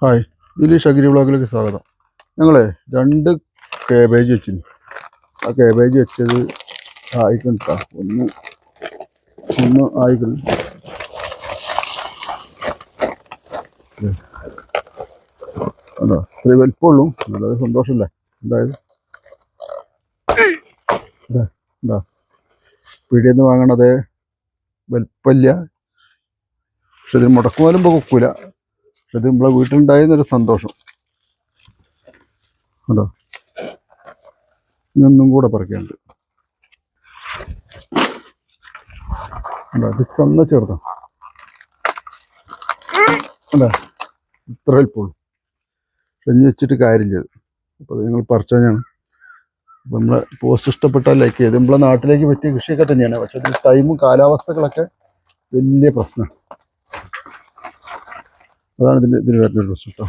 Hi, Dileesh agri വ്ളോഗിലേക്ക് സ്വാഗതം. ഞങ്ങളെ 2 കേബേജ് വെച്ചിന്. ആ കേബേജ് വെച്ചത് ആയിക്കണ്ട, ഒന്ന് ആയിക്കണം. അതാ ഇത്രയും വലിപ്പമുള്ളൂ, വളരെ സന്തോഷമല്ലേ ഉണ്ടായത്. എന്താ പീടികയിൽ നിന്ന് വാങ്ങണത് വലിപ്പമില്ല, പക്ഷെ ഇതിന് മുടക്കുപോലും ഇപ്പോൾ കൊക്കൂല. പക്ഷെ ഇത് നമ്മളെ വീട്ടിലുണ്ടായിരുന്നൊരു സന്തോഷം. അതോ ഇനിയൊന്നും കൂടെ പറിക്കാനുണ്ട്. ഇത് ചെന്ന ചെറുതാണ്, അല്ലേ ഇത്ര വലിപ്പമുള്ളൂ. സെഞ്ഞ് വെച്ചിട്ട് കാര്യമില്ല. അപ്പോൾ അത് ഞങ്ങൾ പറിച്ചാണ്. അപ്പോൾ നമ്മളെ പോസ്റ്റ് ഇഷ്ടപ്പെട്ടാൽ ലൈക്ക് ചെയ്ത്. നമ്മളെ നാട്ടിലേക്ക് പറ്റിയ കൃഷിയൊക്കെ തന്നെയാണ്, പക്ഷെ അതിന് ടൈമും കാലാവസ്ഥകളൊക്കെ വലിയ പ്രശ്നമാണ്. അതാണ് ഇതിന് വരുന്നൊരു പ്രശ്നം കേട്ടോ.